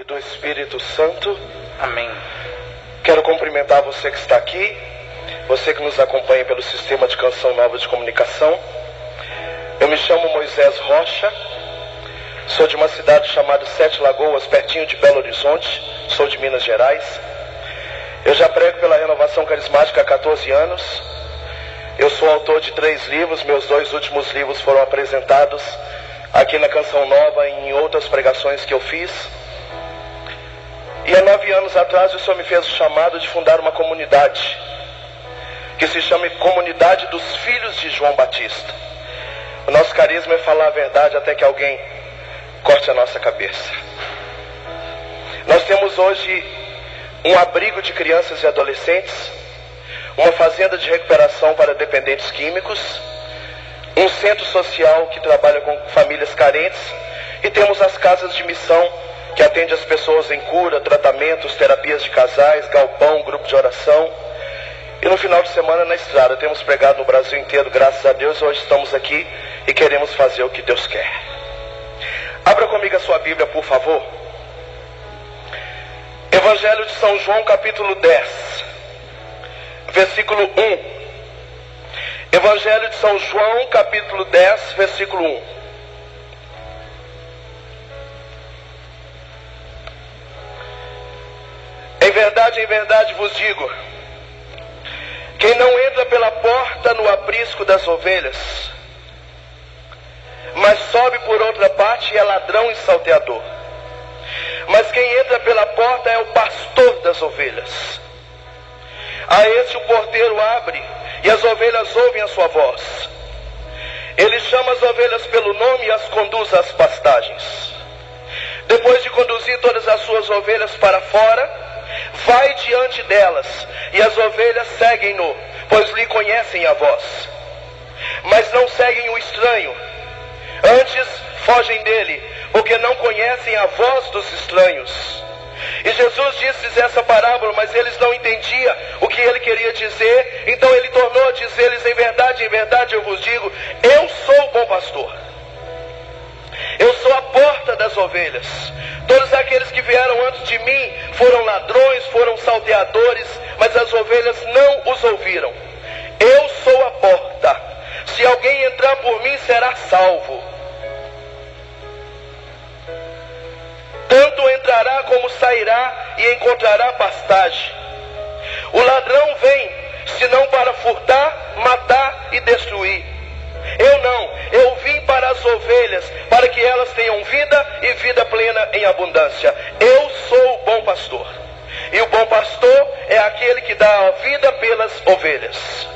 do Espírito Santo. Amém. Quero cumprimentar você que está aqui, você que nos acompanha pelo sistema de Canção Nova de Comunicação. Eu me chamo Moisés Rocha, sou de uma cidade chamada Sete Lagoas, pertinho de Belo Horizonte, sou de Minas Gerais. Eu já prego pela Renovação Carismática há 14 anos. Eu sou autor de 3 livros, meus 2 últimos livros foram apresentados aqui na Canção Nova e em outras pregações que eu fiz. E há 9 anos atrás o Senhor me fez o chamado de fundar uma comunidade que se chama Comunidade dos Filhos de João Batista. O nosso carisma é falar a verdade até que alguém corte a nossa cabeça. Nós temos hoje um abrigo de crianças e adolescentes, uma fazenda de recuperação para dependentes químicos, um centro social que trabalha com famílias carentes, e temos as casas de missão que atende as pessoas em cura, tratamentos, terapias de casais, galpão, grupo de oração. E no final de semana na estrada. Temos pregado no Brasil inteiro, graças a Deus. Hoje estamos aqui e queremos fazer o que Deus quer. Abra comigo a sua Bíblia, por favor. Evangelho de São João, capítulo 10, versículo 1. Evangelho de São João, capítulo 10, versículo 1. Em verdade vos digo, quem não entra pela porta no aprisco das ovelhas, mas sobe por outra parte, é ladrão e salteador. Mas quem entra pela porta é o pastor das ovelhas. A esse o porteiro abre, e as ovelhas ouvem a sua voz. Ele chama as ovelhas pelo nome e as conduz às pastagens. Depois de conduzir todas as suas ovelhas para fora, vai diante delas, e as ovelhas seguem-no, pois lhe conhecem a voz. Mas não seguem o estranho, antes fogem dele, porque não conhecem a voz dos estranhos. E Jesus disse essa parábola, mas eles não entendiam o que ele queria dizer. Então ele tornou a dizer-lhes: em verdade eu vos digo, eu sou o bom pastor. Eu sou a porta das ovelhas. Todos aqueles que vieram antes de mim foram ladrões, foram salteadores, mas as ovelhas não os ouviram. Eu sou a porta. Se alguém entrar por mim, será salvo. Tanto entrará como sairá e encontrará pastagem. O ladrão vem, senão para furtar, matar e destruir. Eu vim para as ovelhas, para que elas tenham vida e vida plena em abundância. Eu sou o bom pastor. E o bom pastor é aquele que dá a vida pelas ovelhas.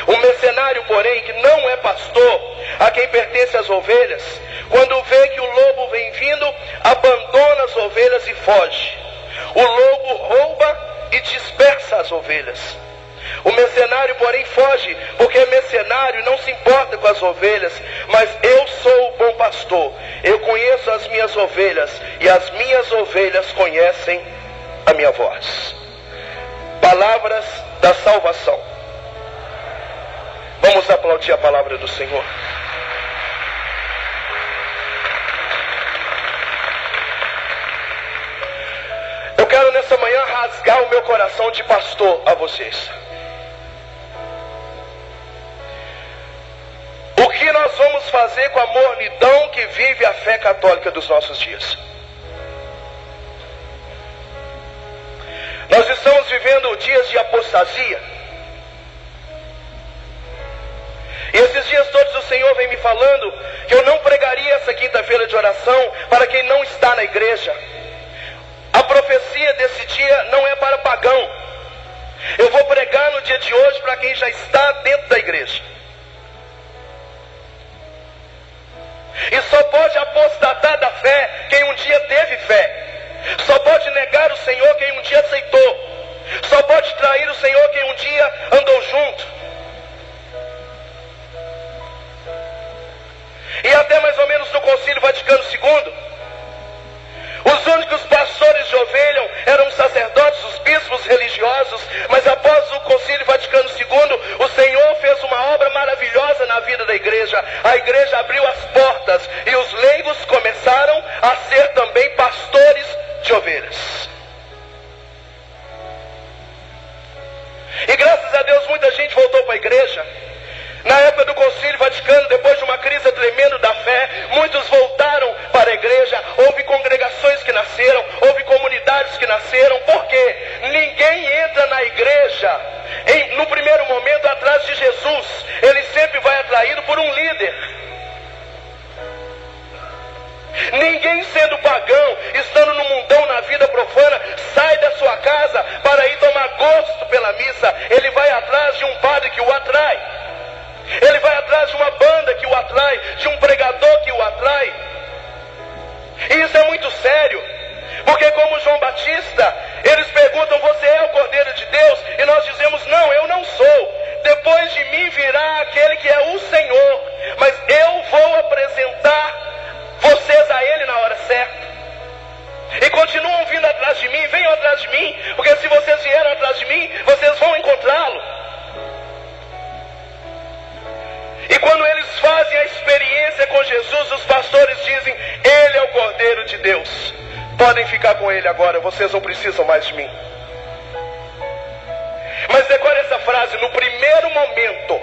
O mercenário, porém, que não é pastor, a quem pertence as ovelhas, quando vê que o lobo vem vindo, abandona as ovelhas e foge. O lobo rouba e dispersa as ovelhas. O mercenário, porém, foge, porque mercenário não se importa com as ovelhas, mas eu sou o bom pastor. Eu conheço as minhas ovelhas, e as minhas ovelhas conhecem a minha voz. Palavras da salvação. Vamos aplaudir a palavra do Senhor. Eu quero nessa manhã rasgar o meu coração de pastor a vocês. O que nós vamos fazer com a mornidão que vive a fé católica dos nossos dias? Nós estamos vivendo dias de apostasia. E esses dias todos o Senhor vem me falando que eu não pregaria essa quinta-feira de oração para quem não está na igreja. A profecia desse dia não é para pagão. Eu vou pregar no dia de hoje para quem já está dentro da igreja. E só pode apostatar da fé quem um dia teve fé. Só pode negar o Senhor quem um dia aceitou. Só pode trair o Senhor quem um dia andou junto. E até mais ou menos no Concílio Vaticano II, os únicos pastores de ovelha eram os sacerdotes, os bispos religiosos. Mas após o Concílio Vaticano II, o Senhor fez uma obra maravilhosa na vida da igreja. A igreja abriu as portas e os leigos começaram a ser também pastores nasceram, houve comunidades que nasceram. Por quê? Ninguém entra na igreja no primeiro momento atrás de Jesus. Ele sempre vai atraído por um líder. Ninguém sendo pagão, estando no mundão, na vida profana, sai da sua casa para ir tomar gosto pela missa. Ele vai atrás de um padre que o atrai. Ele vai atrás de uma banda que o atrai, de um pregador que o atrai. E isso é muito sério, porque como João Batista, eles perguntam: você é o Cordeiro de Deus? E nós dizemos: não, eu não sou. Depois de mim virá aquele que é o Senhor, mas eu vou apresentar vocês a Ele na hora certa. E continuam vindo atrás de mim, venham atrás de mim, porque se vocês vieram atrás de mim, vocês vão encontrá-lo. E quando eles fazem a experiência com Jesus, os pastores dizem: Ele é o Cordeiro de Deus. Podem ficar com Ele agora, vocês não precisam mais de mim. Mas decore essa frase: no primeiro momento,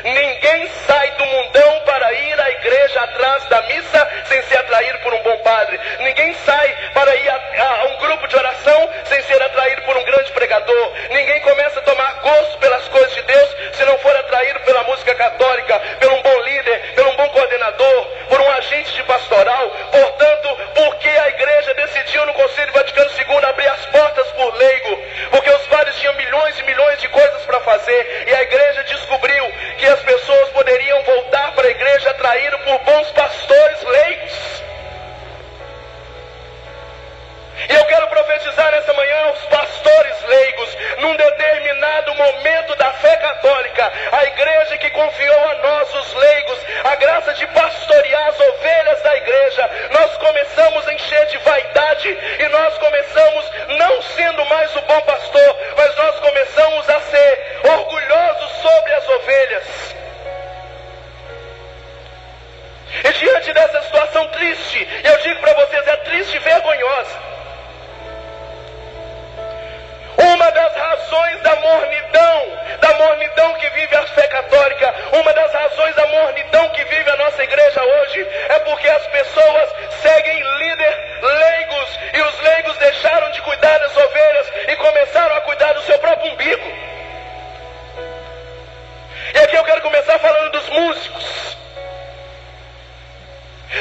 ninguém sai do mundão para ir à igreja atrás da missa sem ser atraído por um bom padre. Ninguém sai para ir a um grupo de oração sem ser atraído por um grande pregador. Ninguém começa a tomar gosto pelas coisas de Deus se não for atraído pela música católica, por um bom líder, por um bom coordenador, por um agente de pastoral. Portanto, porque a igreja decidiu no Concílio Vaticano II abrir as portas por leigo? Porque os padres tinham milhões e milhões de coisas para fazer, e a igreja descobriu que as pessoas poderiam voltar para a igreja atraídas por bons pastores leigos. E eu quero profetizar nessa manhã aos pastores leigos: num determinado momento da fé católica, a igreja que confiou a nós, os leigos, a graça de pastorear as ovelhas da igreja, nós começamos a encher de vaidade, e nós começamos não sendo mais o bom pastor, mas nós começamos a ser orgulhosos sobre as ovelhas. E diante dessa situação triste, eu digo para vocês, é triste e vergonhosa. Uma das razões da mornidão que vive a fé católica, uma das razões da mornidão que vive a nossa igreja hoje, é porque as pessoas seguem líderes leigos, e os leigos deixaram de cuidar das ovelhas e começaram a cuidar do seu próprio umbigo. E aqui eu quero começar falando dos músicos.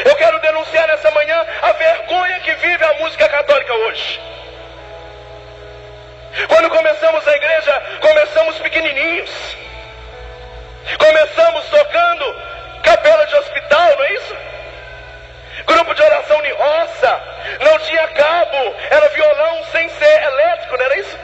Eu quero denunciar nessa manhã a vergonha que vive a música católica hoje. Quando começamos a igreja, começamos pequenininhos. Começamos tocando capela de hospital, não é isso? Grupo de oração de roça. Não tinha cabo, era violão sem ser elétrico, não era isso?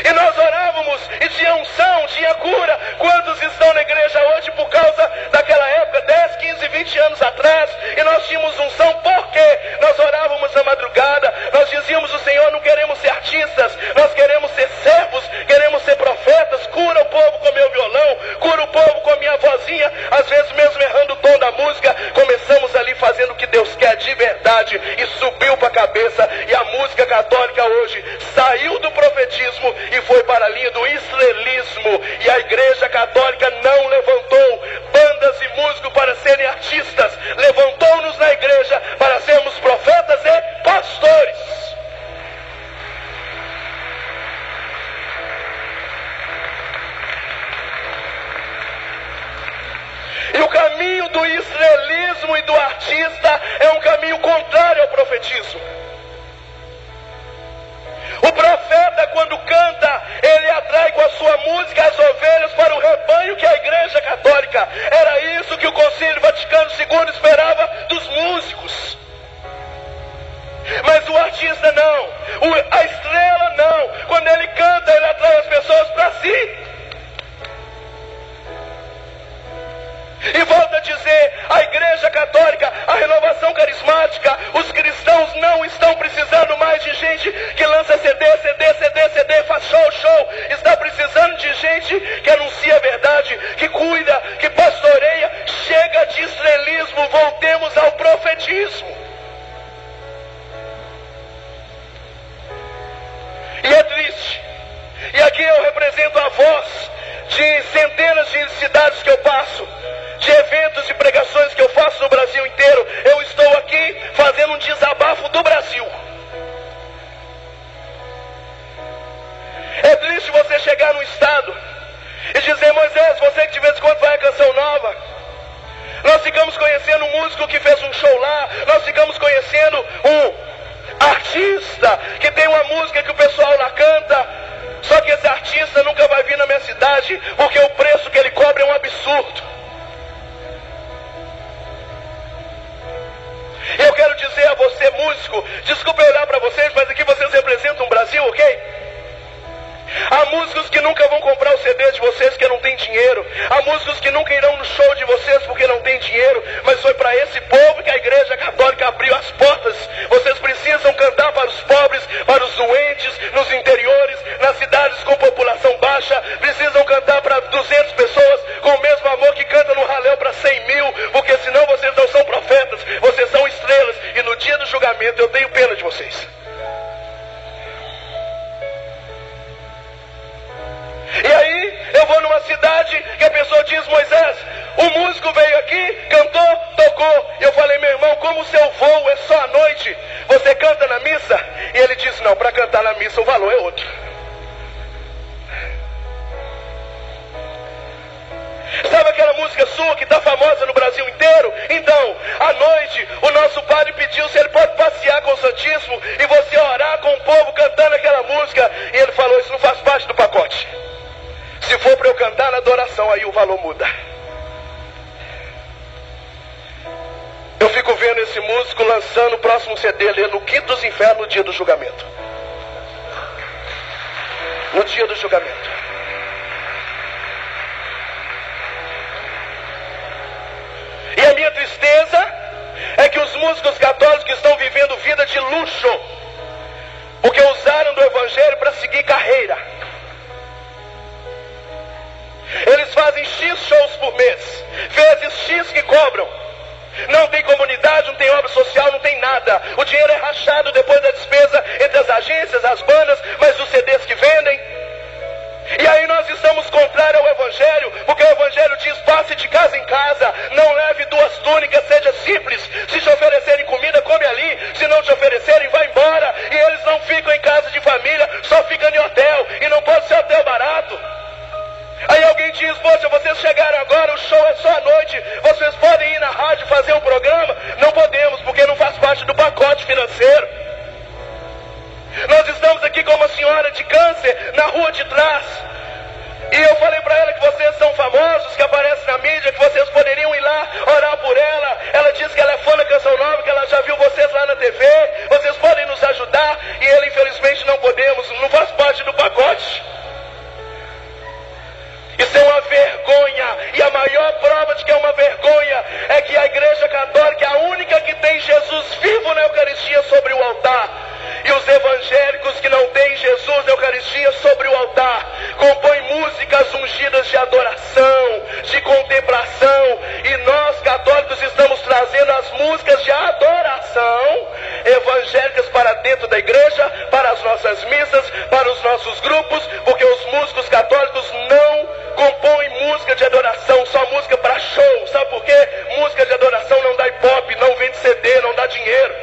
E nós orávamos, e tinha unção, tinha cura. Quantos estão na igreja hoje por causa daquela época, 10, 15, 20 anos atrás? E nós tínhamos unção, por quê? Nós orávamos na madrugada, nós dizíamos: o Senhor, não queremos ser artistas, nós queremos ser servos, queremos ser profetas. Cura o povo com meu violão, cura o povo com a minha vozinha. Às vezes mesmo errando o tom da música, começamos ali fazendo o que Deus quer de verdade, e subiu para a cabeça. E a música católica hoje saiu do profetismo e foi para a linha do estrelismo. E a igreja católica não levantou bandas e músicos para serem artistas, levantou-nos na igreja para sermos profetas e pastores. E o caminho do estrelismo e do artista é um caminho contrário ao profetismo. O profeta, quando canta, ele atrai com a sua música as ovelhas para o rebanho que é a igreja católica. Era isso que o Concílio Vaticano II esperava dos músicos. Mas o artista não, a estrela não. Quando ele canta, ele atrai as pessoas para si. E volto a dizer, a igreja católica, a renovação carismática, os cristãos não estão precisando mais de gente que lança CD, faz show. Está precisando de gente que anuncia a verdade, que cuida, que pastoreia. Chega de estrelismo, voltemos ao profetismo. E é triste. E aqui eu represento a voz de centenas de cidades que eu passo, de eventos e pregações que eu faço no Brasil inteiro. Eu estou aqui fazendo um desabafo do Brasil. que tem uma música que o pessoal lá canta, só que esse artista nunca vai vir na minha cidade, porque o preço que ele cobra é um absurdo. Eu quero dizer a você, músico, desculpa eu olhar para vocês, mas aqui vocês representam o Brasil, ok? Há músicos que nunca vão comprar o CD de vocês porque não tem dinheiro. Há músicos que nunca irão no show de vocês porque não tem dinheiro. Mas foi para esse povo que a Igreja Católica abriu as portas. Vocês precisam cantar para os pobres, para os doentes, nos interiores, nas cidades com população baixa. Precisam cantar para 200 pessoas com o mesmo amor que canta no Raléu para 100 mil. Porque senão vocês não são profetas, vocês são estrelas. E no dia do julgamento eu tenho pena de vocês. E aí, eu vou numa cidade que a pessoa diz: Moisés, o músico veio aqui, cantou, tocou. E eu falei: meu irmão, como o seu voo é só à noite, você canta na missa? E ele disse: não, para cantar na missa o valor é outro. Sabe aquela música sua que está famosa no Brasil inteiro? Então, à noite, o nosso padre pediu se ele pode passear com o Santíssimo e você orar com o povo cantando aquela música. E ele falou: isso não faz parte do pacote. Se for para eu cantar na adoração, aí o valor muda. Eu fico vendo esse músico lançando o próximo CD ali no quinto dos infernos no dia do julgamento. No dia do julgamento. E a minha tristeza é que os músicos católicos estão vivendo vida de luxo, porque usaram do Evangelho para seguir carreira. Eles fazem X shows por mês, vezes X que cobram. Não tem comunidade, não tem obra social, não tem nada. O dinheiro é rachado depois da despesa entre as agências, as bandas, mas os CDs que vendem. E aí nós estamos contrários ao Evangelho, porque o Evangelho diz: passe de casa em casa, não leve 2 túnicas, seja simples. Se te oferecerem comida, come ali. Se não te oferecerem, vai embora. E eles não ficam em casa de família, só ficam em hotel. E não pode ser hotel barato. Aí alguém diz: poxa, vocês chegaram agora, o show é só à noite, vocês podem ir na rádio fazer um programa? Não podemos, porque não faz parte do pacote financeiro. Nós estamos aqui com uma senhora de câncer na rua de trás, e eu falei para ela que vocês são famosos, que aparecem na mídia, que vocês poderiam ir lá orar por ela. Ela disse que ela é fã da Canção Nova, que ela já viu vocês lá na TV, vocês podem nos ajudar. E ela: infelizmente não podemos, não faz parte do pacote. Isso é uma vergonha, e a maior prova de que é uma vergonha é que a Igreja Católica é a única que tem Jesus vivo na Eucaristia sobre o altar. E os evangélicos que não têm Jesus na Eucaristia sobre o altar compõem músicas ungidas de adoração, de contemplação. E nós católicos estamos trazendo as músicas de adoração evangélicas para dentro da igreja, para as nossas missas, para os nossos grupos, porque os músicos católicos não compõem música de adoração, só música para show. Sabe por quê? Música de adoração não dá ibope, não vende CD, não dá dinheiro.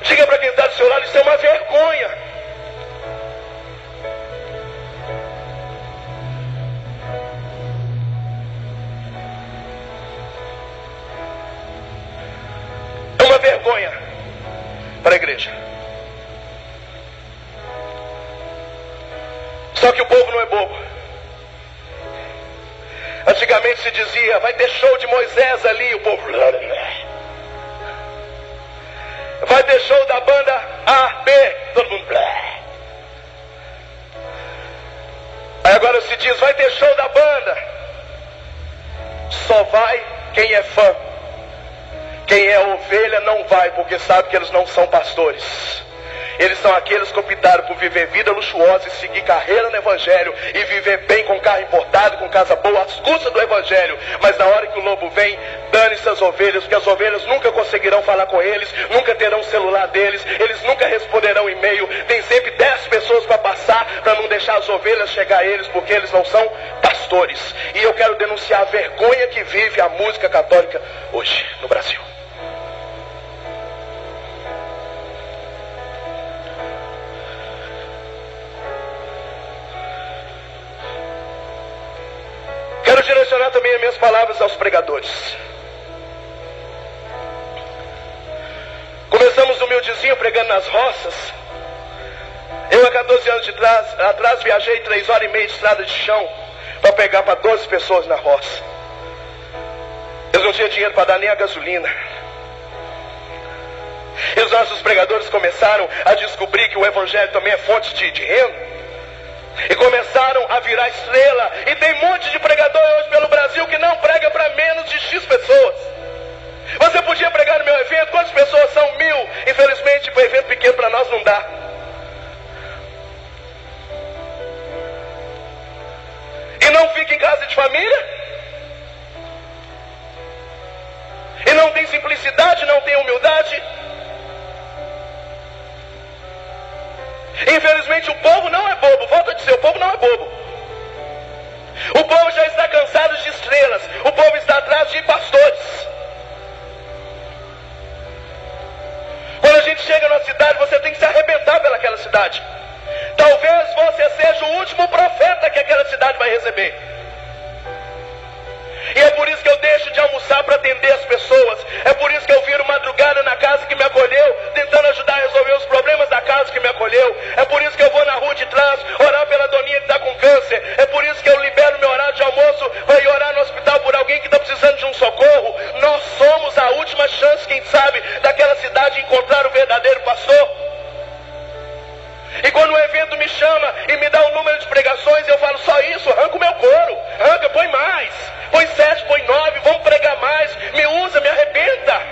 Diga para quem está do seu lado: isso é uma vergonha. É uma vergonha para a igreja. Só que o povo não é bobo. Antigamente se dizia: vai ter show de Moisés ali, o povo: vai ter show da banda A, B, todo mundo. Aí agora se diz: vai ter show da banda. Só vai quem é fã. Quem é ovelha não vai, porque sabe que eles não são pastores. Eles são aqueles que optaram por viver vida luxuosa e seguir carreira no Evangelho e viver bem com carro importado, com casa boa, às custas do Evangelho. Mas na hora que o lobo vem, dane-se as ovelhas, porque as ovelhas nunca conseguirão falar com eles, nunca terão o celular deles, eles nunca responderão e-mail. Tem sempre 10 pessoas para passar, para não deixar as ovelhas chegar a eles, porque eles não são pastores. E eu quero denunciar a vergonha que vive a música católica hoje no Brasil. Quero direcionar também as minhas palavras aos pregadores. Começamos no humildezinho pregando nas roças. Eu há 14 anos atrás viajei 3 horas e meia de estrada de chão para pegar para 12 pessoas na roça. Eu não tinha dinheiro para dar nem a gasolina. E os nossos pregadores começaram a descobrir que o evangelho também é fonte de renda. E começaram a virar estrela. E tem um monte de pregador hoje pelo Brasil que não prega para menos de X pessoas. Você podia pregar no meu evento? Quantas pessoas são? 1000. Infelizmente, para evento pequeno para nós não dá. E não fica em casa de família? E não tem simplicidade, não tem humildade? Infelizmente o povo não é bobo. Volto a dizer, o povo não é bobo. O povo já está cansado de estrelas. O povo está atrás de pastores. Quando a gente chega numa cidade, você tem que se arrebentar pelaquela cidade. Talvez você seja o último profeta que aquela cidade vai receber. E é por isso que eu deixo de almoçar para atender as pessoas. É por isso que eu viro madrugada na casa que me acolheu, tentando ajudar a resolver os problemas da casa que me acolheu. É por isso que eu vou na rua de trás orar pela doninha que está com câncer. É por isso que eu libero meu horário de almoço para ir orar no hospital por alguém que está precisando de um socorro. Nós somos a última chance, quem sabe, daquela cidade de encontrar o verdadeiro pastor. E quando o evento me chama e me dá um número de pregações, eu falo só isso, arranca o meu couro, arranca, põe mais, põe 7, põe 9, vamos pregar mais, me usa, me arrebenta.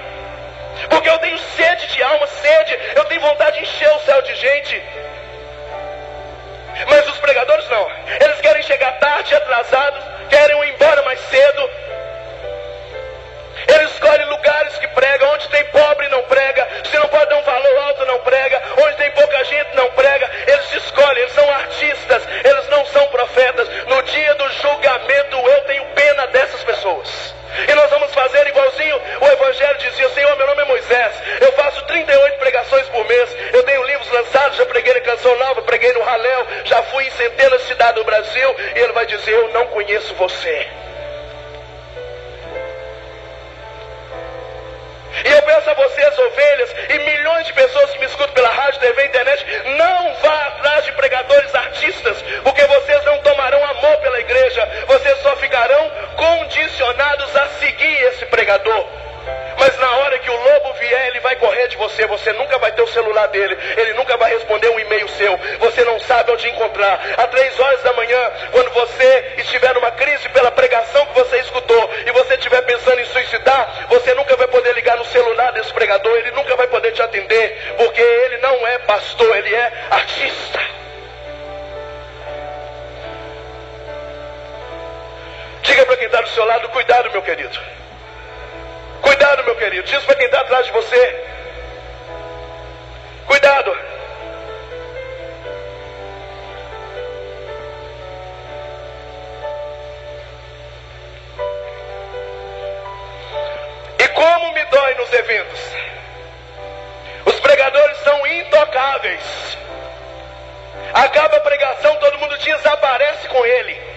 Porque eu tenho sede de alma, sede, eu tenho vontade de encher o céu de gente. Mas os pregadores não, eles querem chegar tarde, atrasados, querem ir embora mais cedo. Ele escolhe lugares que prega. Onde tem pobre não prega. Se não pode dar um valor alto não prega. Onde tem pouca gente não prega. Eles escolhem, eles são artistas. Eles não são profetas. No dia do julgamento eu tenho pena dessas pessoas. E nós vamos fazer igualzinho o evangelho dizia. Senhor, meu nome é Moisés, eu faço 38 pregações por mês. Eu tenho livros lançados, já preguei na Canção Nova, preguei no Halel, já fui em centenas de cidades do Brasil. E ele vai dizer, eu não conheço você. E eu peço a vocês, ovelhas, e milhões de pessoas que me escutam pela rádio, TV, internet, não vá atrás de pregadores artistas, porque vocês não tomarão amor pela igreja, vocês só ficarão condicionados a seguir esse pregador. Mas na hora que o lobo vier, ele vai correr de você. Você nunca vai ter o celular dele. Ele nunca vai responder um e-mail seu. Você não sabe onde encontrar. Às 3 horas da manhã, quando você estiver numa crise pela pregação que você escutou, e você estiver pensando em suicidar, você nunca vai poder ligar no celular desse pregador. Ele nunca vai poder te atender. Porque ele não é pastor, ele é artista. Diga para quem está do seu lado, cuidado, meu querido. Cuidado, meu querido. Diz para quem está atrás de você. Cuidado. E como me dói nos eventos. Os pregadores são intocáveis. Acaba a pregação, todo mundo desaparece com ele.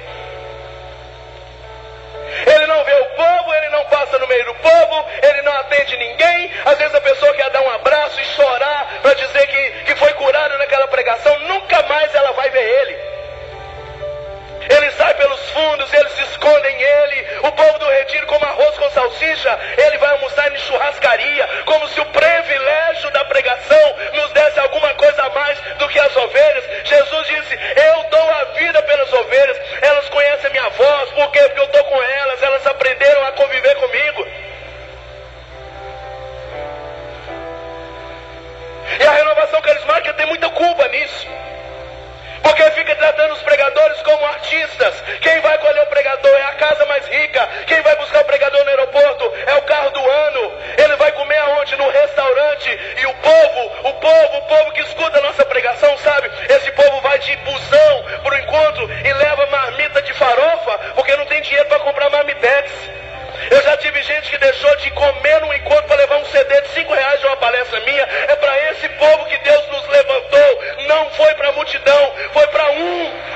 Ele não vê o povo, ele não passa no meio do povo, ele não atende ninguém. Às vezes a pessoa quer dar um abraço e chorar para dizer que foi curado naquela pregação. Nunca mais ela vai ver ele. Ele sai pelos fundos, eles escondem ele. O povo do retiro come arroz com salsicha. Ele vai almoçar em churrascaria, como se o privilégio da pregação nos desse alguma coisa a mais do que as ovelhas. Jesus disse, eu dou a vida pelas ovelhas. Elas conhecem a minha voz. Por quê? Porque eu estou com elas. Elas aprenderam a conviver comigo. E a renovação carismática tem muita culpa nisso. Porque fica tratando os pregadores como artistas. Quem vai colher o pregador é a casa mais rica. Quem vai buscar o pregador no aeroporto é o carro do ano. Ele vai comer aonde? No restaurante. E o povo que escuta a nossa pregação, sabe? Esse povo vai de busão para o encontro e leva marmita de farofa, porque não tem dinheiro para comprar marmitex. Eu já tive gente que deixou de comer no encontro para levar um CD de R$5 de uma palestra minha. É para esse povo que Deus nos levantou. Não foi para a multidão, foi para um.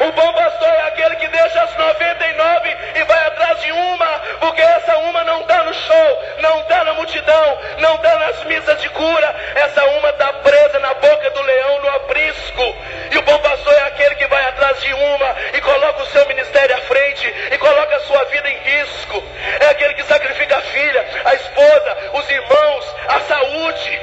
O bom pastor é aquele que deixa as 99 e vai atrás de uma, Porque essa uma não está no show, não está na multidão, não está nas missas de cura. Essa uma está presa na boca do leão, no aprisco. E o bom pastor é aquele que vai atrás de uma e coloca o seu ministério à frente e coloca a sua vida em risco. É aquele que sacrifica a filha, a esposa, os irmãos, a saúde,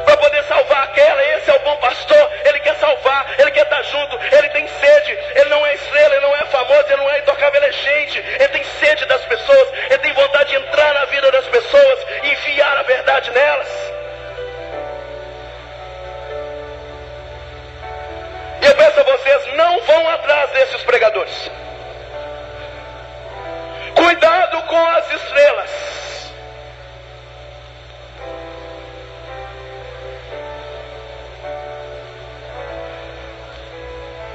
para poder salvar aquela. Esse é o bom pastor. Ele quer salvar, ele quer estar junto, ele tem sede. Ele não é estrela, ele não é famoso, ele não é intocável, ele é gente. Ele tem sede das pessoas, ele tem vontade de entrar na vida das pessoas e enfiar a verdade nelas. E eu peço a vocês, não vão atrás desses pregadores. Cuidado com as estrelas.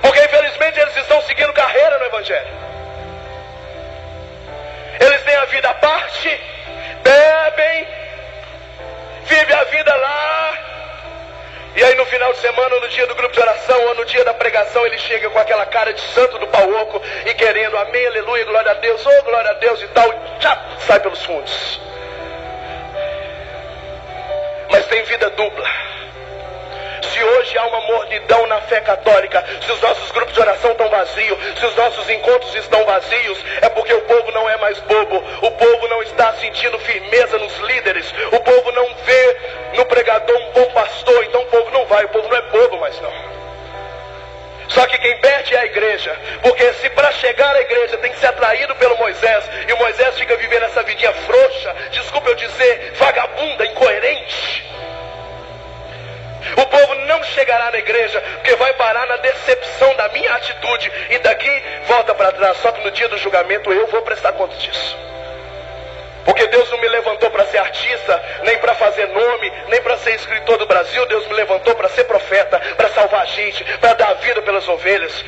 Porque infelizmente eles estão seguindo carreira no Evangelho. Eles têm a vida à parte, bebem, vivem a vida lá. E aí no final de semana, ou no dia do grupo de oração, ou no dia da pregação, ele chega com aquela cara de santo do pau oco e querendo amém, aleluia, glória a Deus, oh glória a Deus e tal, e tchá, sai pelos fundos. Mas tem vida dupla. Se hoje há uma mornidão na fé católica, se os nossos grupos de oração estão vazios, se os nossos encontros estão vazios, é porque o povo não é mais bobo, o povo não está sentindo firmeza nos líderes, o povo não vê no pregador um bom pastor, então o povo não vai, o povo não é bobo mais não. Só que quem perde é a igreja, porque se para chegar à igreja tem que ser atraído pelo Moisés, e o Moisés fica vivendo essa vidinha frouxa, desculpa eu dizer, vagabunda, incoerente, o povo não chegará na igreja, porque vai parar na decepção da minha atitude, e daqui volta para trás. Só que no dia do julgamento eu vou prestar conta disso. Porque Deus não me levantou para ser artista, nem para fazer nome, nem para ser escritor do Brasil. Deus me levantou para ser profeta, para salvar a gente, para dar a vida pelas ovelhas.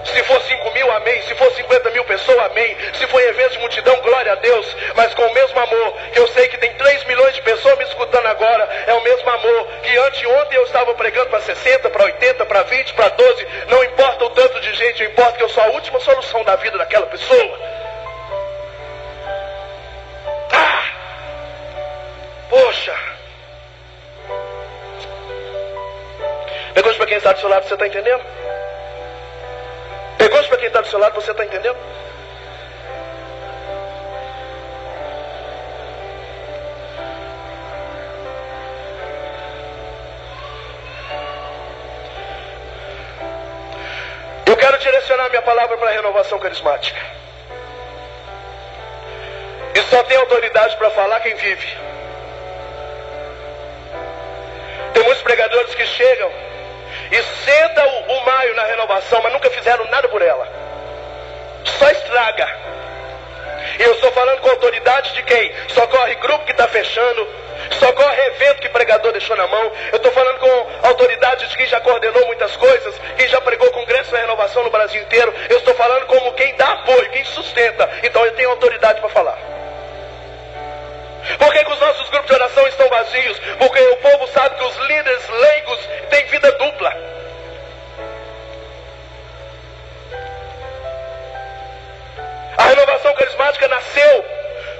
Se for 5 mil, amém. Se for 50 mil pessoas, amém. Se for evento de multidão, glória a Deus. Mas com o mesmo amor, que eu sei que tem 3 milhões de pessoas me escutando agora, é o mesmo amor que anteontem eu estava pregando para 60, para 80, para 20, para 12. Não importa o tanto de gente, importa que eu sou a última solução da vida daquela pessoa. Poxa. Pergunte para quem está do seu lado, você está entendendo? Pergunte para quem está do seu lado, você está entendendo? Eu quero direcionar minha palavra para a renovação carismática. E só tem autoridade para falar quem vive. Tem muitos pregadores que chegam e sentam o maio na renovação, mas nunca fizeram nada por ela. Só estraga. E eu estou falando com autoridade de quem? Socorre grupo que está fechando, socorre evento que pregador deixou na mão. Eu estou falando com autoridade de quem já coordenou muitas coisas, quem já pregou congresso da renovação no Brasil inteiro. Eu estou falando como quem dá apoio, quem sustenta. Então eu tenho autoridade para falar. Por que os nossos grupos de oração estão vazios? Porque o povo sabe que os líderes leigos têm vida dupla. A renovação carismática nasceu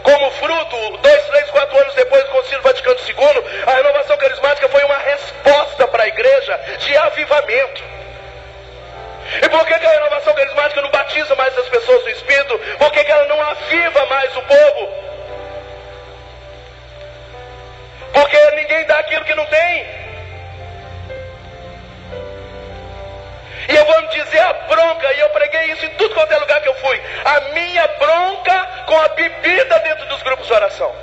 como fruto, 2, 3, 4 anos depois do Concílio Vaticano II. A renovação carismática foi uma resposta para a igreja de avivamento. E por que a renovação carismática não batiza mais as pessoas no Espírito? Por que ela não aviva mais o povo? Porque ninguém dá aquilo que não tem. E eu vou me dizer a bronca, e eu preguei isso em tudo quanto é lugar que eu fui. A minha bronca com a bebida dentro dos grupos de oração.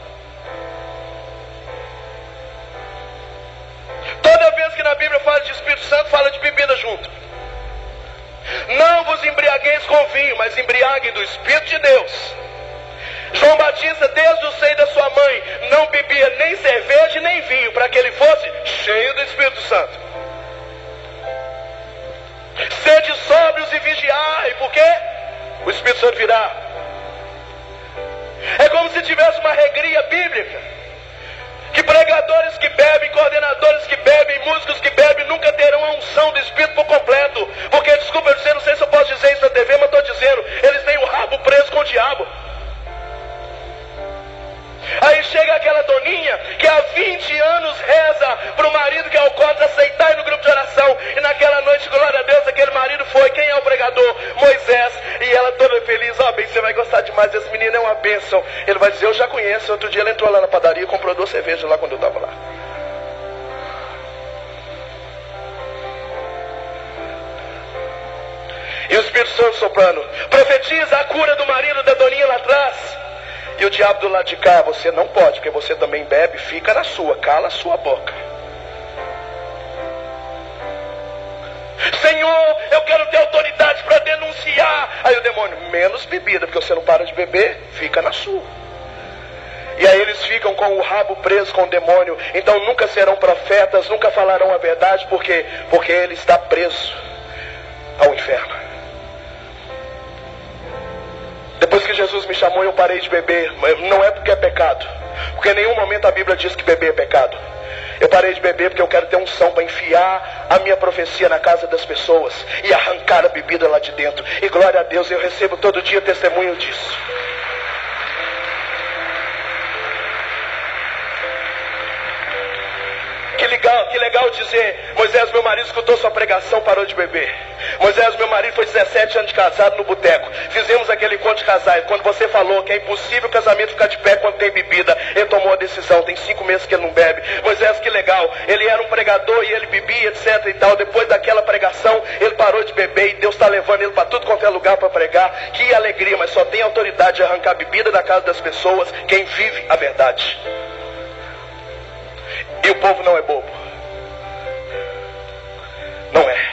Toda vez que na Bíblia fala de Espírito Santo, fala de bebida junto. Não vos embriagueis com vinho, mas embriaguem do Espírito de Deus. João Batista, desde o seio da sua mãe, não bebia nem cerveja nem vinho, para que ele fosse cheio do Espírito Santo. Sede sóbrios e vigiai, porque o Espírito Santo virá. É como se tivesse uma regria bíblica, que pregadores que bebem, coordenadores que bebem, músicos que bebem, nunca terão a unção do Espírito por completo. Porque, desculpa eu dizer, não sei se eu posso dizer isso na TV, mas estou dizendo, eles têm o rabo preso com o diabo. Aí chega aquela doninha que há 20 anos reza para o marido que é alcoólatra aceitar ir no grupo de oração. E naquela noite, glória a Deus, aquele marido foi. Quem é o pregador? Moisés. E ela toda feliz. Ó, bem, você vai gostar demais desse menino, é uma bênção. Ele vai dizer, eu já conheço. Outro dia ele entrou lá na padaria e comprou 2 cervejas lá quando eu estava lá. E o Espírito Santo soprando. Profetiza a cura do marido da doninha lá atrás. E o diabo do lado de cá, você não pode, porque você também bebe, fica na sua, cala a sua boca. Senhor, eu quero ter autoridade para denunciar. Aí o demônio, menos bebida, porque você não para de beber, fica na sua. E aí eles ficam com o rabo preso com o demônio. Então nunca serão profetas, nunca falarão a verdade, porque ele está preso ao inferno. Depois que Jesus me chamou, eu parei de beber. Não é porque é pecado, porque em nenhum momento a Bíblia diz que beber é pecado. Eu parei de beber porque eu quero ter unção para enfiar a minha profecia na casa das pessoas e arrancar a bebida lá de dentro. E glória a Deus, eu recebo todo dia testemunho disso. Que legal dizer, Moisés, meu marido escutou sua pregação, parou de beber. Moisés, meu marido foi 17 anos de casado no boteco. Fizemos aquele encontro de casais. Quando você falou que é impossível o casamento ficar de pé quando tem bebida, ele tomou a decisão. Tem 5 meses que ele não bebe. Moisés, que legal. Ele era um pregador e ele bebia, etc e tal. Depois daquela pregação, ele parou de beber e Deus está levando ele para tudo quanto é lugar para pregar. Que alegria, mas só tem autoridade de arrancar bebida da casa das pessoas quem vive a verdade. E o povo não é bobo. Não é.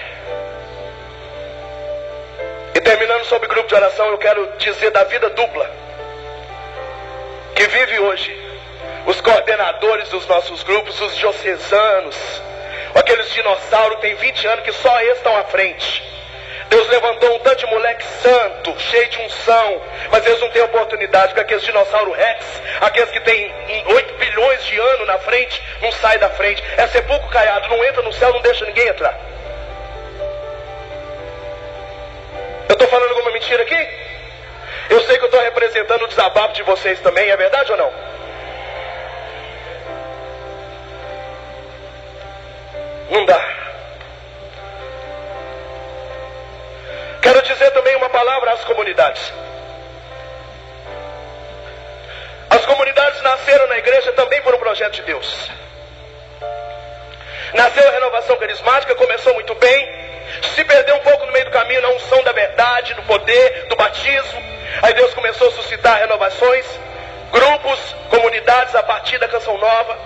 E terminando sobre grupo de oração, eu quero dizer da vida dupla que vive hoje. Os coordenadores dos nossos grupos, os diocesanos, aqueles dinossauros que tem 20 anos que só eles estão à frente. Deus levantou um tanto de moleque santo, cheio de unção, mas eles não têm oportunidade, porque aqueles dinossauros rex, aqueles que têm 8 bilhões de anos na frente, não sai da frente. É sepulcro caiado, não entra no céu, não deixa ninguém entrar. Eu estou falando alguma mentira aqui? Eu sei que eu estou representando o desabafo de vocês também, é verdade ou não? Não dá. Quero dizer também uma palavra às comunidades. As comunidades nasceram na igreja também por um projeto de Deus. Nasceu a renovação carismática, começou muito bem. Se perdeu um pouco no meio do caminho na unção da verdade, do poder, do batismo. Aí Deus começou a suscitar renovações, grupos, comunidades a partir da Canção Nova.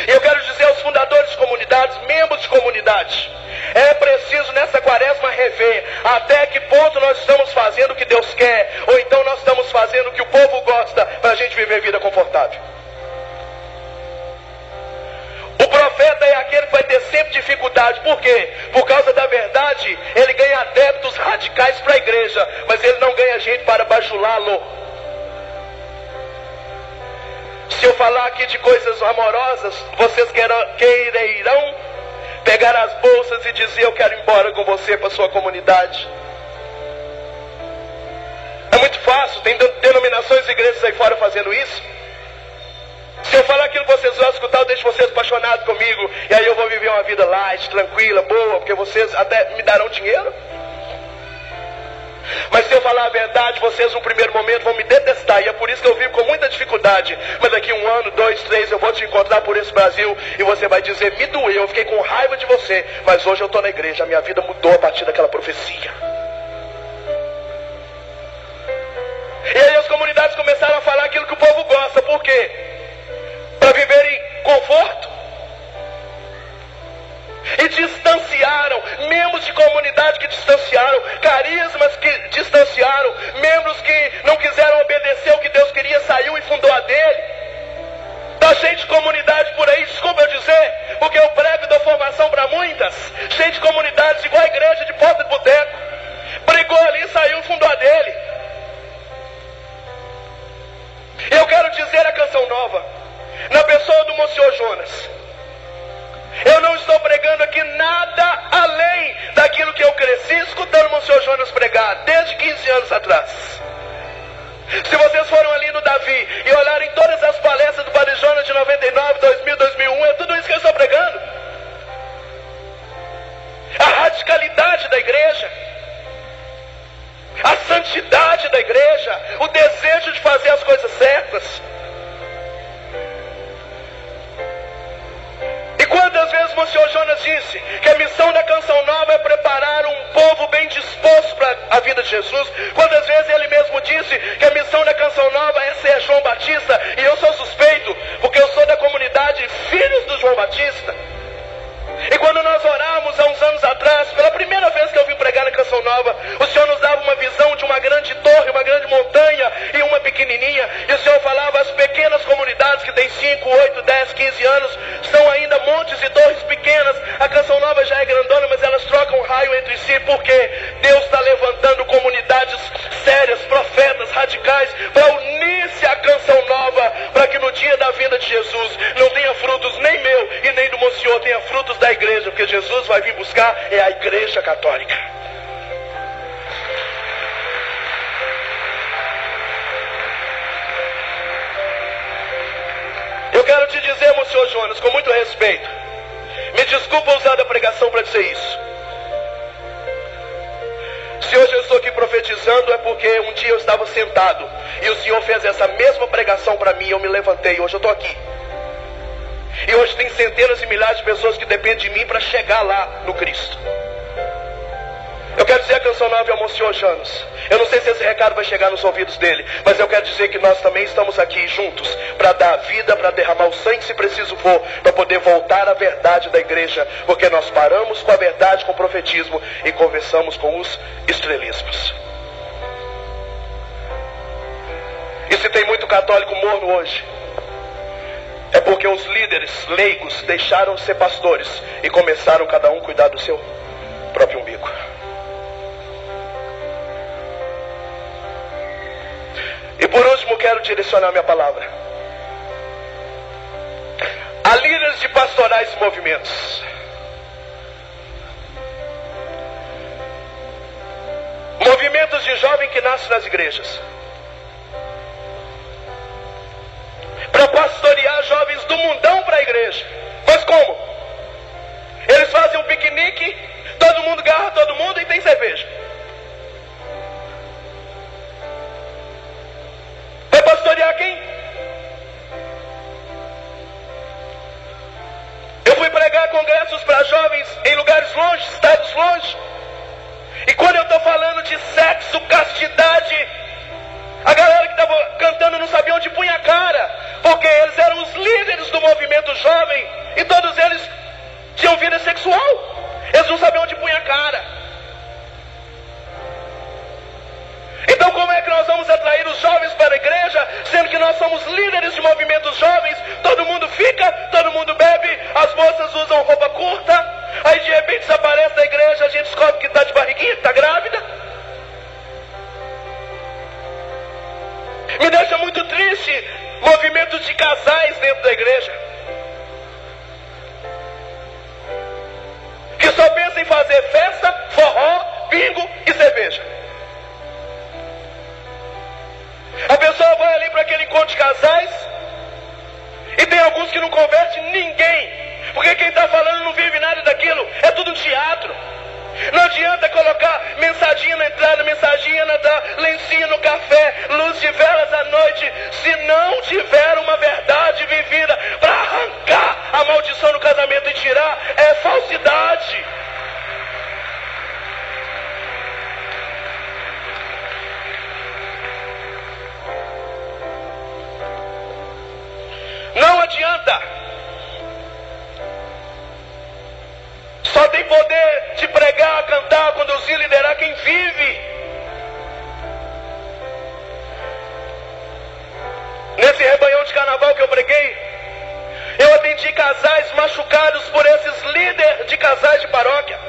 E eu quero dizer aos fundadores de comunidades, membros de comunidade, é preciso nessa quaresma rever até que ponto nós estamos fazendo o que Deus quer, ou então nós estamos fazendo o que o povo gosta para a gente viver vida confortável. O profeta é aquele que vai ter sempre dificuldade. Por quê? Por causa da verdade, ele ganha adeptos radicais para a igreja, mas ele não ganha gente para bajulá-lo. Se eu falar aqui de coisas amorosas, vocês queirão pegar as bolsas e dizer, eu quero ir embora com você para sua comunidade. É muito fácil, tem denominações e igrejas aí fora fazendo isso. Se eu falar aquilo que vocês vão escutar, eu deixo vocês apaixonados comigo, e aí eu vou viver uma vida light, tranquila, boa, porque vocês até me darão dinheiro. Mas se eu falar a verdade, vocês no primeiro momento vão me detestar, e é por isso que eu vivo com muita dificuldade. Mas daqui 1 ano, 2, 3, eu vou te encontrar por esse Brasil, e você vai dizer, me doeu, eu fiquei com raiva de você, mas hoje eu estou na igreja, a minha vida mudou a partir daquela profecia. E aí as comunidades começaram a falar aquilo que o povo gosta. Por quê? Para viver em conforto. E distanciaram, membros de comunidade que distanciaram, carismas que distanciaram, membros que não quiseram obedecer o que Deus queria, saiu e fundou a dele. Está cheio de comunidade por aí, desculpa eu dizer, porque eu prego e dou formação para muitas, cheio de comunidades igual a igreja de porta de boteco, pregou ali, saiu e fundou a dele. Eu quero dizer a Canção Nova, na pessoa do Monsenhor Jonas, eu não estou pregando aqui nada além daquilo que eu cresci escutando o Monsenhor Jonas pregar, desde 15 anos atrás. Se vocês foram ali no Davi e olharem todas as palestras do Padre Jonas de 99, 2000, 2001, é tudo isso que eu estou pregando. A radicalidade da igreja, a santidade da igreja, o desejo de fazer as coisas certas. E quantas vezes o Senhor Jonas disse que a missão da Canção Nova é preparar um povo bem disposto para a vida de Jesus? Quantas vezes ele mesmo disse que a missão da Canção Nova é ser João Batista? E eu sou suspeito, porque eu sou da comunidade Filhos do João Batista. E quando nós orávamos há uns anos atrás, pela primeira vez que eu vim pregar na Canção Nova, o Senhor nos dava uma visão de uma grande torre, uma grande montanha e uma pequenininha. E o Senhor falava, as pequenas comunidades que têm 5, 8, 10, 15 anos, são ainda montes e torres pequenas. A Canção Nova já é grandona, mas elas trocam raio entre si, porque Deus está levantando comunidades sérias, profetas, radicais, para unir-se à Canção Nova, para que no dia da vinda de Jesus não tenha frutos nem meu e nem do Monsenhor, tenha frutos da igreja, porque Jesus vai vir buscar é a igreja católica. Eu quero te dizer, Monsenhor Jonas, com muito respeito, me desculpa usar da pregação para dizer isso. Se hoje eu estou aqui profetizando é porque um dia eu estava sentado e o Senhor fez essa mesma pregação para mim e eu me levantei, hoje eu estou aqui. E hoje tem centenas e milhares de pessoas que dependem de mim para chegar lá no Cristo. Eu quero dizer a Canção Nova ao Monsenhor Jonas. Eu não sei se esse recado vai chegar nos ouvidos dele, mas eu quero dizer que nós também estamos aqui juntos para dar vida, para derramar o sangue se preciso for, para poder voltar à verdade da igreja, porque nós paramos com a verdade, com o profetismo e conversamos com os estrelismos. E se tem muito católico morno hoje, é porque os líderes leigos deixaram de ser pastores e começaram cada um a cuidar do seu próprio umbigo. E por último quero direcionar minha palavra a líderes de pastorais e movimentos. Movimentos de jovem que nascem nas igrejas, para pastorear jovens do mundão para a igreja. Mas como? Eles fazem um piquenique, todo mundo garra todo mundo e tem cerveja. Vai pastorear quem? Eu fui pregar congressos para jovens em lugares longe, estados longe. E quando eu estou falando de sexo, castidade, a galera que estava cantando não sabia onde punha a cara, porque eles eram os líderes do movimento jovem e todos eles tinham vida sexual. Eles não sabiam onde punha a cara. Então como é que nós vamos atrair os jovens para a igreja, sendo que nós somos líderes de movimentos jovens? Todo mundo fica, todo mundo bebe, as moças usam roupa curta, aí de repente desaparece da igreja, a gente descobre que está de barriguinha, que está grávida. Me deixa muito triste movimentos de casais dentro da igreja, que só pensam em fazer festa, forró, bingo e cerveja. A pessoa vai ali para aquele encontro de casais e tem alguns que não convertem ninguém, porque quem está falando não vive nada daquilo, é tudo um teatro. Não adianta colocar mensadinha na entrada, mensadinha na lencinha no café, luz de velas à noite, se não tiver uma verdade vivida para arrancar a maldição no casamento e tirar, é falsidade. Não adianta. Só tem poder de pregar, cantar, conduzir, liderar quem vive. Nesse rebanhão de carnaval que eu preguei, eu atendi casais machucados por esses líderes de casais de paróquia.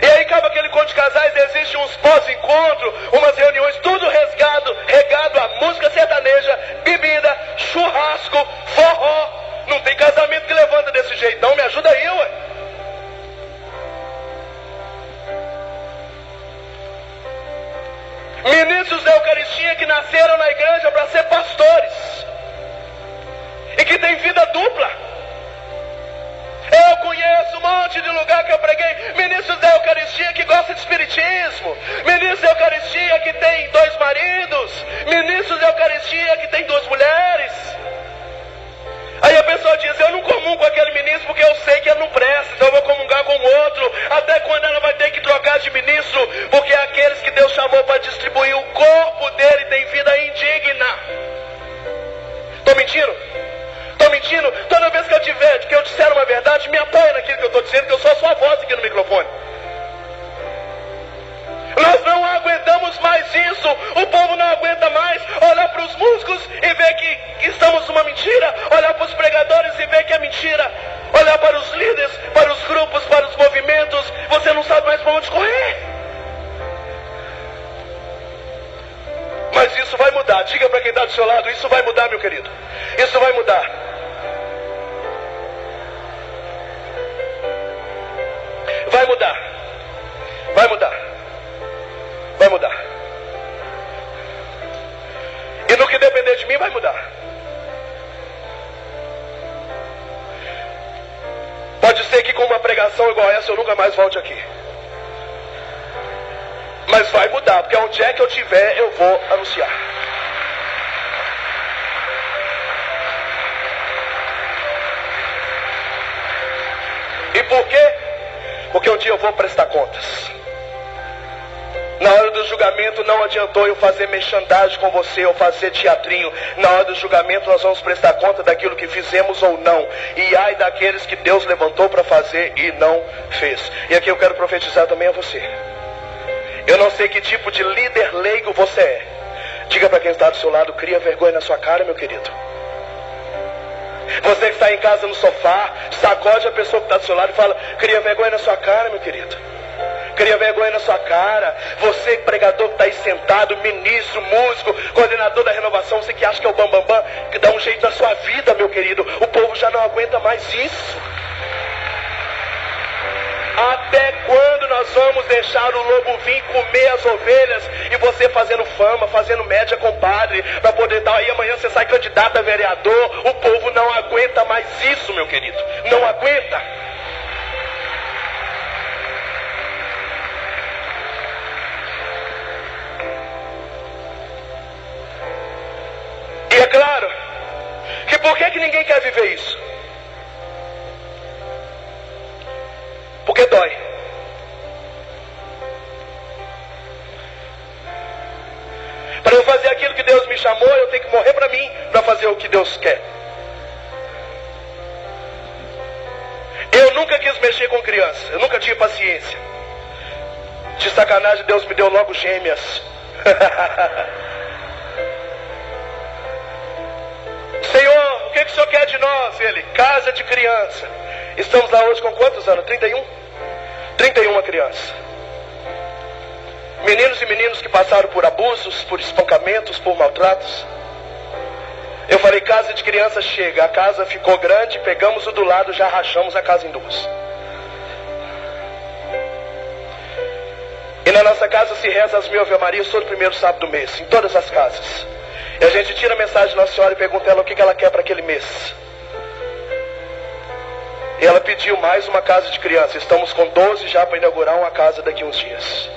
E aí acaba aquele encontro de casais, existem uns pós-encontro, umas reuniões, tudo regado a música sertaneja, bebida, churrasco, forró. Não tem casamento que levanta desse jeito, não. Me ajuda aí, ué. Eucaristia que nasceram na igreja para ser pastores e que tem vida dupla. Eu conheço um monte de lugar que eu preguei ministros da Eucaristia que gostam de espiritismo, ministros da Eucaristia que tem 2 maridos, ministros da Eucaristia que tem 2 mulheres. Aí a pessoa diz, eu não comungo com aquele ministro porque eu sei que ele não presta, então eu vou comungar com o outro, até quando ela vai ter que trocar de ministro, porque aqueles que Deus chamou para distribuir o corpo dele têm vida indigna. Estou mentindo? Estou mentindo? Toda vez que eu disser uma verdade, me apoia naquilo que eu estou dizendo, que eu sou a sua voz aqui no microfone. Nós não aguentamos mais isso. O povo não aguenta mais olhar para os músicos e ver que estamos numa mentira, olhar para os pregadores e ver que é mentira, olhar para os líderes, para os grupos, para os movimentos. Você não sabe mais para onde correr. Mas isso vai mudar. Diga para quem está do seu lado, isso vai mudar, meu querido. Isso vai mudar. Vai mudar. Vai mudar. Vai mudar. E no que depender de mim, vai mudar. Pode ser que com uma pregação igual essa eu nunca mais volte aqui. Mas vai mudar, porque onde é que eu estiver, eu vou anunciar. E por quê? Porque um dia eu vou prestar contas. Na hora do julgamento não adiantou eu fazer merchandising com você ou fazer teatrinho. Na hora do julgamento nós vamos prestar conta daquilo que fizemos ou não. E ai daqueles que Deus levantou para fazer e não fez. E aqui eu quero profetizar também a você. Eu não sei que tipo de líder leigo você é. Diga para quem está do seu lado, cria vergonha na sua cara, meu querido. Você que está em casa no sofá, sacode a pessoa que está do seu lado e fala, cria vergonha na sua cara, meu querido. Cria vergonha na sua cara. Você, pregador que está aí sentado, ministro, músico, coordenador da renovação, você que acha que é o bambambam, que dá um jeito na sua vida, meu querido. O povo já não aguenta mais isso. Até quando nós vamos deixar o lobo vir comer as ovelhas e você fazendo fama, fazendo média com o padre, para poder dar, aí amanhã você sai candidato a vereador. O povo não aguenta mais isso, meu querido. Não aguenta. E é claro que por que ninguém quer viver isso? Porque dói. Para eu fazer aquilo que Deus me chamou, eu tenho que morrer para mim, para fazer o que Deus quer. Eu nunca quis mexer com criança, eu nunca tive paciência. De sacanagem, Deus me deu logo gêmeas. Senhor, o que o Senhor quer de nós? Ele, casa de criança. Estamos lá hoje com quantos anos? 31? 31 crianças. Meninos e meninas que passaram por abusos, por espancamentos, por maltratos. Eu falei, casa de criança chega. A casa ficou grande, pegamos o do lado, já rachamos a casa em duas. E na nossa casa se reza as 1000 Ave Marias todo primeiro sábado do mês, em todas as casas. E a gente tira a mensagem da Nossa Senhora e pergunta a ela o que ela quer para aquele mês. E ela pediu mais uma casa de criança. Estamos com 12 já para inaugurar uma casa daqui a uns dias.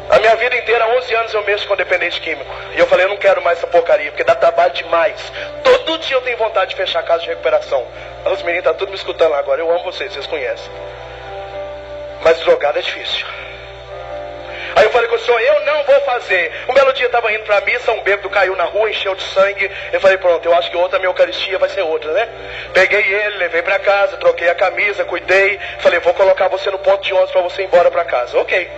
A minha vida inteira, há 11 anos eu mexo com dependente químico. E eu falei, eu não quero mais essa porcaria, porque dá trabalho demais. Todo dia eu tenho vontade de fechar a casa de recuperação. Os meninos estão tudo me escutando lá agora. Eu amo vocês, vocês conhecem. Mas drogado é difícil. Aí eu falei com o senhor, eu não vou fazer. Um belo dia eu estava indo para a missa, um bêbado caiu na rua, encheu de sangue. Eu falei, pronto, eu acho que outra minha Eucaristia vai ser outra, né? Peguei ele, levei para casa, troquei a camisa, cuidei. Falei, vou colocar você no ponto de ônibus para você ir embora para casa. Ok.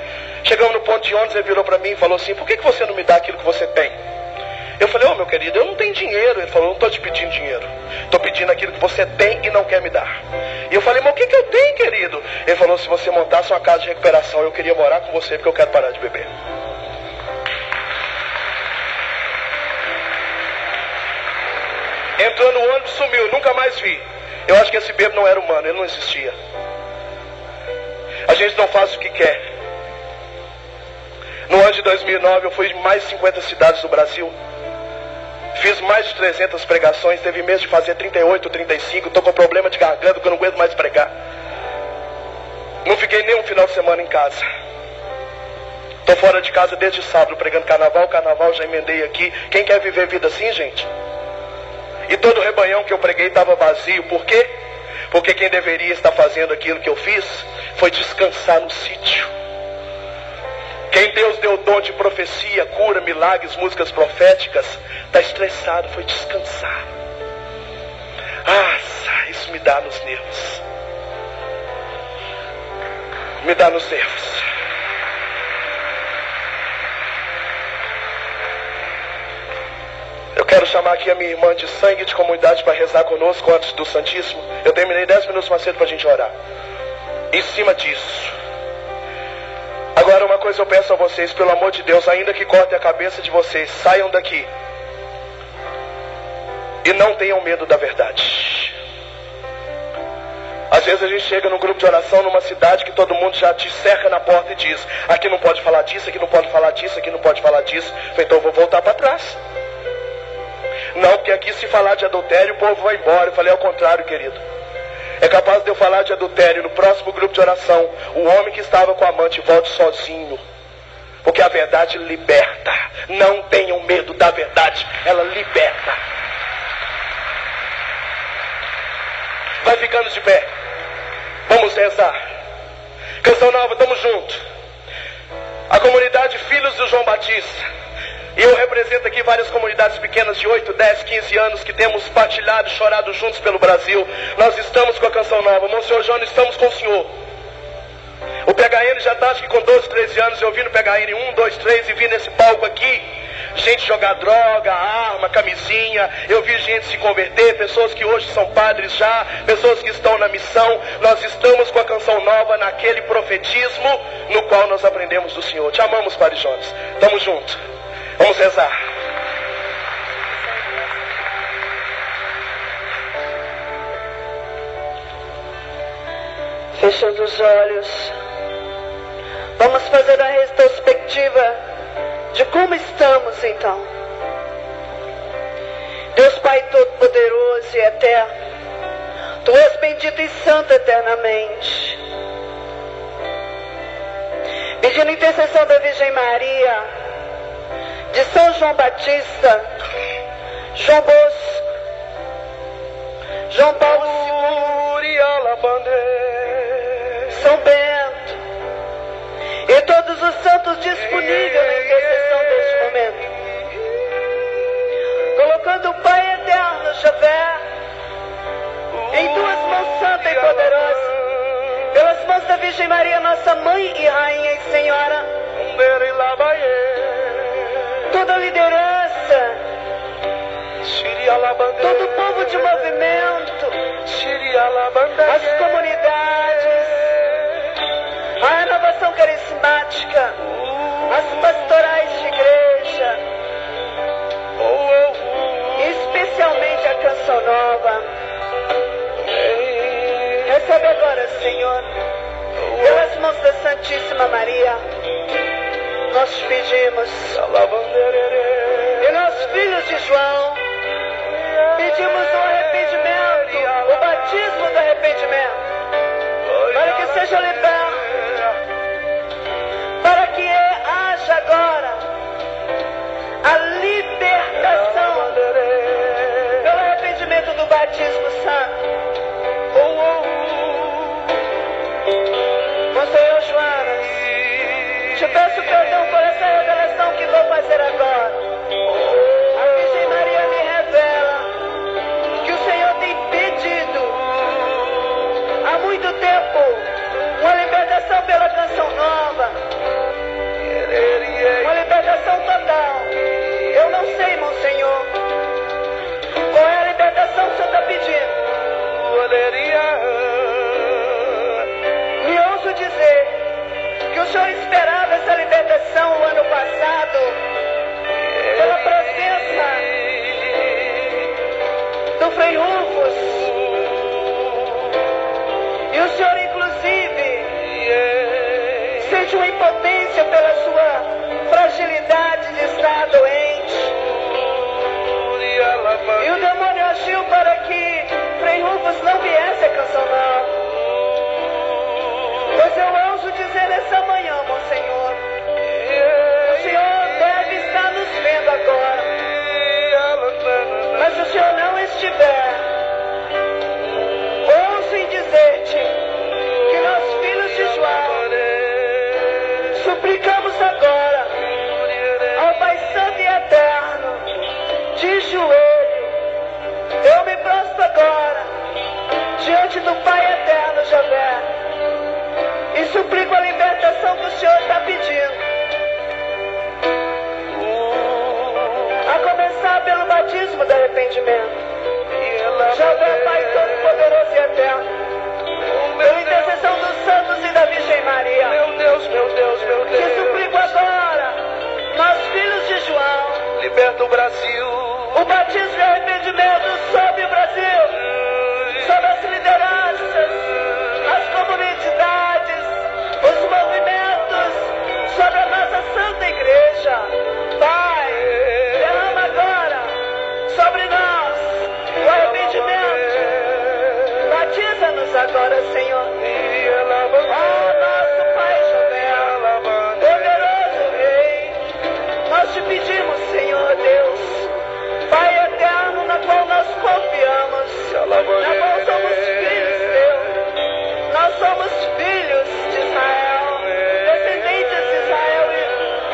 Chegamos no ponto de ônibus, ele virou para mim e falou assim, por que você não me dá aquilo que você tem? Eu falei, meu querido, eu não tenho dinheiro. Ele falou, não estou te pedindo dinheiro. Estou pedindo aquilo que você tem e não quer me dar. E eu falei, mas o que eu tenho, querido? Ele falou, se você montasse uma casa de recuperação, eu queria morar com você porque eu quero parar de beber. Entrou no ônibus, sumiu, nunca mais vi. Eu acho que esse bêbado não era humano, ele não existia. A gente não faz o que quer. No ano de 2009 eu fui em mais de 50 cidades do Brasil. Fiz mais de 300 pregações. Teve mês de fazer 38, 35. Estou com problema de garganta que eu não aguento mais pregar. Não fiquei nem um final de semana em casa. Estou fora de casa desde sábado pregando carnaval. Carnaval já emendei aqui. Quem quer viver vida assim, gente? E todo o rebanhão que eu preguei estava vazio. Por quê? Porque quem deveria estar fazendo aquilo que eu fiz foi descansar no sítio. Quem Deus deu o dom de profecia, cura, milagres, músicas proféticas, está estressado, foi descansar. Isso me dá nos nervos. Me dá nos nervos. Eu quero chamar aqui a minha irmã de sangue de comunidade para rezar conosco antes do Santíssimo. Eu terminei 10 minutos mais cedo para a gente orar. Em cima disso. Agora uma coisa eu peço a vocês, pelo amor de Deus, ainda que cortem a cabeça de vocês, saiam daqui. E não tenham medo da verdade. Às vezes a gente chega num grupo de oração numa cidade que todo mundo já te cerca na porta e diz: aqui não pode falar disso, aqui não pode falar disso, aqui não pode falar disso. Então eu vou voltar para trás. Não, porque aqui se falar de adultério o povo vai embora. Eu falei ao contrário, querido. É capaz de eu falar de adultério no próximo grupo de oração, o homem que estava com a amante volte sozinho. Porque a verdade liberta. Não tenham medo da verdade, ela liberta. Vai ficando de pé. Vamos rezar. Canção nova, estamos juntos. A comunidade Filhos do João Batista. E eu represento aqui várias comunidades pequenas de 8, 10, 15 anos que temos partilhado e chorado juntos pelo Brasil. Nós estamos com a canção nova. Monsenhor João, estamos com o senhor. O PHN já está acho que com 12, 13 anos. Eu vi no PHN 1, 2, 3 e vi nesse palco aqui gente jogar droga, arma, camisinha. Eu vi gente se converter, pessoas que hoje são padres já, pessoas que estão na missão. Nós estamos com a canção nova naquele profetismo no qual nós aprendemos do Senhor. Te amamos, Padre Jones. Estamos juntos. Vamos rezar. Fechando os olhos, vamos fazer a retrospectiva de como estamos então. Deus Pai Todo-Poderoso e Eterno, Tu és bendito e santo eternamente. Pedindo a intercessão da Virgem Maria, de São João Batista, João Bosco, João Paulo II, São Bento e todos os santos disponíveis na intercessão deste momento, colocando o Pai Eterno, Javé, em tuas mãos santa e poderosa, pelas mãos da Virgem Maria, nossa Mãe e Rainha e Senhora, toda a liderança, todo o povo de movimento, as comunidades, a renovação carismática, as pastorais de igreja, e especialmente a canção nova. Recebe agora, Senhor, pelas mãos da Santíssima Maria, nós te pedimos, e nós, filhos de João, pedimos o arrependimento, o batismo do arrependimento, para que seja liberto, para que haja agora a libertação pelo arrependimento do batismo santo. Monsenhor Joanas, te peço perdão por essa revelação que vou fazer agora. A Virgem Maria me revela que o Senhor tem pedido há muito tempo uma libertação pela canção nova, uma libertação total. Eu não sei, Monsenhor, qual é a libertação que o Senhor está pedindo. Me ouso dizer que o Senhor esperava essa libertação o ano passado, pela presença do Frei Rufus, agiu para que Frei Rufus não viesse a Canção Nova. Pois eu ouso dizer nessa manhã, Monsenhor, o Senhor deve estar nos vendo agora. Mas se o Senhor não estiver, ouço em dizer-te que nós, filhos de João, suplicamos agora ao Pai Santo e Eterno, de joelho, eu me prostro agora diante do Pai Eterno, Javé, e suplico a libertação que o Senhor está pedindo. A começar pelo batismo do arrependimento. Javé, Pai Todo-Poderoso e Eterno, pela intercessão dos santos e da Virgem Maria, Meu Deus, meu Deus, meu que Deus. suplico agora, nós, filhos de João, Liberta o Brasil. o batismo e arrependimento sobre o Brasil, sobre as lideranças, as comunidades, os movimentos, sobre a nossa Santa Igreja. Pai, derrama agora sobre nós o arrependimento. Batiza-nos agora, Senhor. Ó nosso Pai Javé, poderoso Rei, nós te pedimos, Senhor Deus, Pai eterno, na qual nós confiamos, na qual somos filhos teus, nós somos filhos de Israel, descendentes de Israel,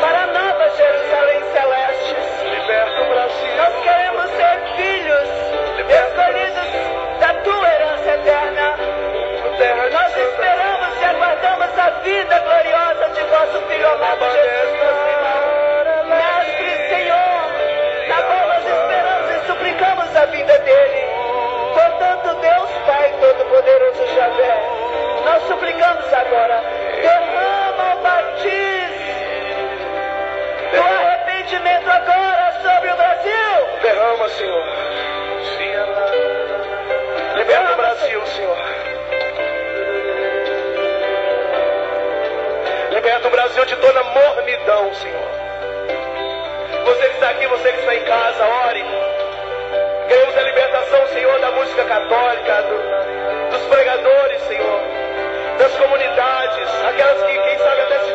para a nova Jerusalém celestes. Liberta o Brasil. Nós queremos ser filhos escolhidos da tua herança eterna. Nós esperamos e aguardamos a vida gloriosa de vosso Filho amado Jesus, nosso irmão. Mestre, Senhor, na qual nós esperamos e suplicamos a vida dele. Portanto, Deus Pai Todo-Poderoso Javé, nós suplicamos agora, derrama o batismo do arrependimento agora sobre o Brasil. Derrama, Senhor. Liberta o Brasil, Senhor. Liberta o Brasil de toda mornidão, Senhor. Você que está aqui, você que está em casa, ore. Queremos a libertação, Senhor, da música católica, dos pregadores, Senhor, das comunidades, aquelas que, quem sabe, até se